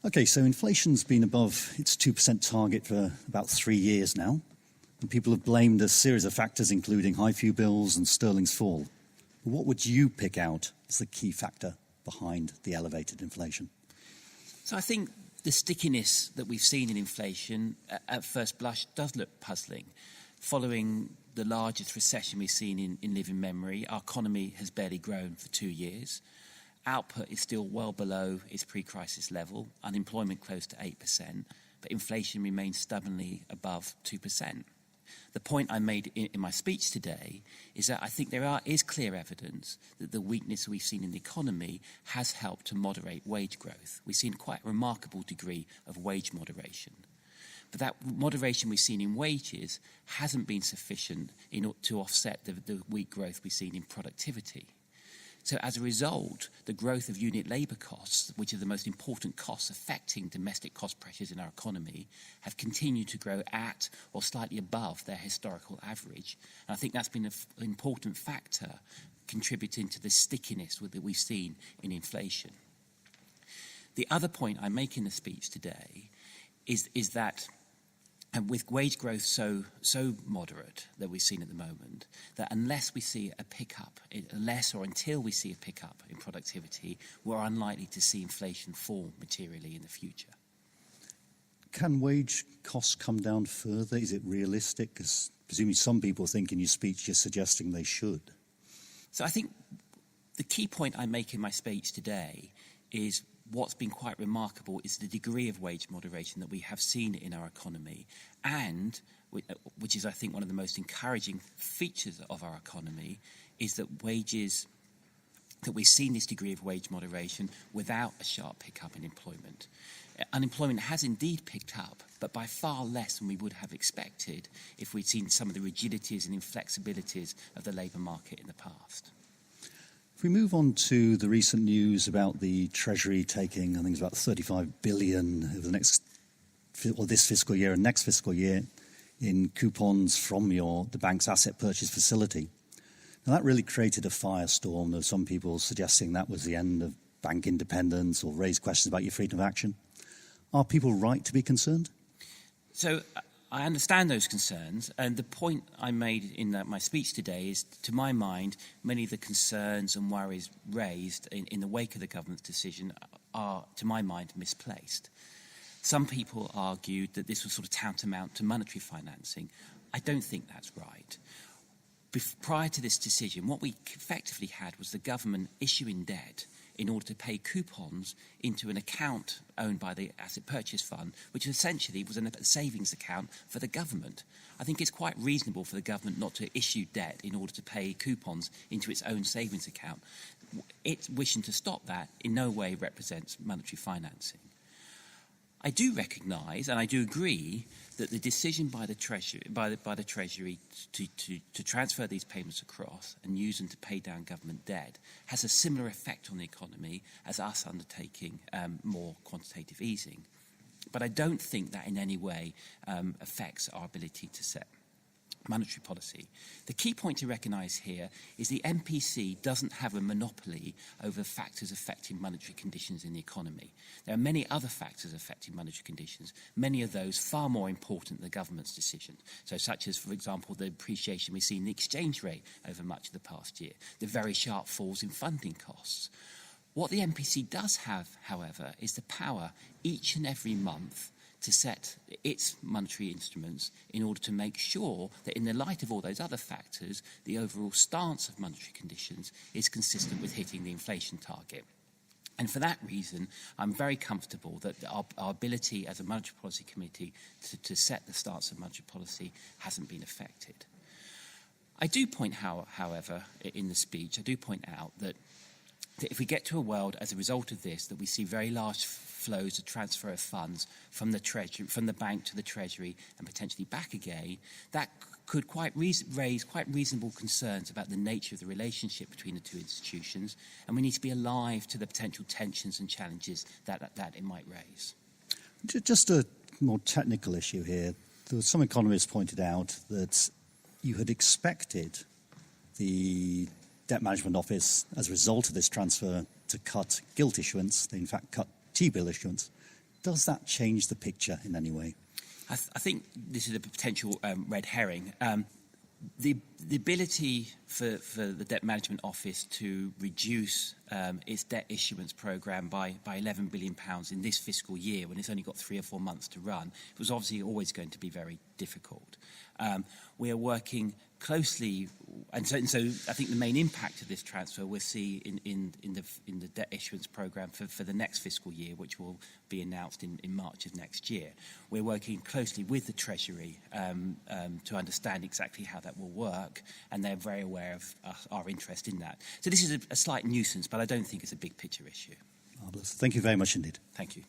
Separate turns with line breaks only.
Okay, so inflation's been above its 2% target for about 3 years now. And people have blamed a series of factors, including high fuel bills and sterling's fall. But what would you pick out as the key factor behind the elevated inflation?
So I think the stickiness that we've seen in inflation at first blush does look puzzling. Following the largest recession we've seen in living memory, our economy has barely grown for 2 years. Output is still well below its pre-crisis level, unemployment close to 8%, but inflation remains stubbornly above 2%. The point I made in my speech today is that I think there is clear evidence that the weakness we've seen in the economy has helped to moderate wage growth. We've seen quite a remarkable degree of wage moderation. But that moderation we've seen in wages hasn't been sufficient to offset the weak growth we've seen in productivity. So as a result, the growth of unit labour costs, which are the most important costs affecting domestic cost pressures in our economy, have continued to grow at or slightly above their historical average. And I think that's been an important factor contributing to the stickiness that we've seen in inflation. The other point I make in the speech today is that and with wage growth so moderate that we've seen at the moment, that unless we see a pickup, until we see a pickup in productivity, we're unlikely to see inflation fall materially in the future.
Can wage costs come down further? Is it realistic? Because presumably some people think in your speech you're suggesting they should.
So I think the key point I make in my speech today is what's been quite remarkable is the degree of wage moderation that we have seen in our economy, and which is, I think, one of the most encouraging features of our economy, is that we've seen this degree of wage moderation without a sharp pickup in employment. Unemployment has indeed picked up, but by far less than we would have expected if we'd seen some of the rigidities and inflexibilities of the labour market in the past.
If we move on to the recent news about the Treasury taking, I think it's about 35 billion over this fiscal year and next fiscal year in coupons from the bank's asset purchase facility. Now that really created a firestorm. There were some people suggesting that was the end of bank independence or raised questions about your freedom of action. Are people right to be concerned?
So I understand those concerns, and the point I made in my speech today is, to my mind, many of the concerns and worries raised in the wake of the government's decision are, to my mind, misplaced. Some people argued that this was sort of tantamount to monetary financing. I don't think that's right. Prior to this decision, what we effectively had was the government issuing debt in order to pay coupons into an account owned by the Asset Purchase Fund, which essentially was a savings account for the government. I think it's quite reasonable for the government not to issue debt in order to pay coupons into its own savings account. It wishing to stop that in no way represents monetary financing. I do recognise, and I do agree, that the decision by the Treasury, to transfer these payments across and use them to pay down government debt has a similar effect on the economy as us undertaking more quantitative easing. But I don't think that in any way affects our ability to set monetary policy. The key point to recognise here is the MPC doesn't have a monopoly over factors affecting monetary conditions in the economy. There are many other factors affecting monetary conditions, many of those far more important than the government's decision. So such as, for example, the appreciation we've seen in the exchange rate over much of the past year, the very sharp falls in funding costs. What the MPC does have, however, is the power each and every month to set its monetary instruments in order to make sure that in the light of all those other factors, the overall stance of monetary conditions is consistent with hitting the inflation target. And for that reason, I'm very comfortable that our ability as a monetary policy committee to set the stance of monetary policy hasn't been affected. I do point, however, in the speech, I do point out that if we get to a world as a result of this, that we see very large flows of transfer of funds from the Treasury, from the bank to the Treasury and potentially back again, that could raise quite reasonable concerns about the nature of the relationship between the two institutions, and we need to be alive to the potential tensions and challenges that it might raise.
Just a more technical issue here. Some economists pointed out that you had expected the Debt Management Office, as a result of this transfer, to cut gilt issuance. They in fact cut T-bill issuance. Does that change the picture in any way?
I think this is a potential red herring. The ability for the Debt Management Office to reduce its debt issuance programme by £11 billion in this fiscal year, when it's only got 3 or 4 months to run, it was obviously always going to be very difficult. We are working closely, and so I think the main impact of this transfer we'll see in the debt issuance programme for the next fiscal year, which will be announced in March of next year. We're working closely with the Treasury to understand exactly how that will work, and they're very aware of our interest in that. So this is a slight nuisance, but I don't think it's a big picture issue.
Marvellous. Thank you very much indeed.
Thank you.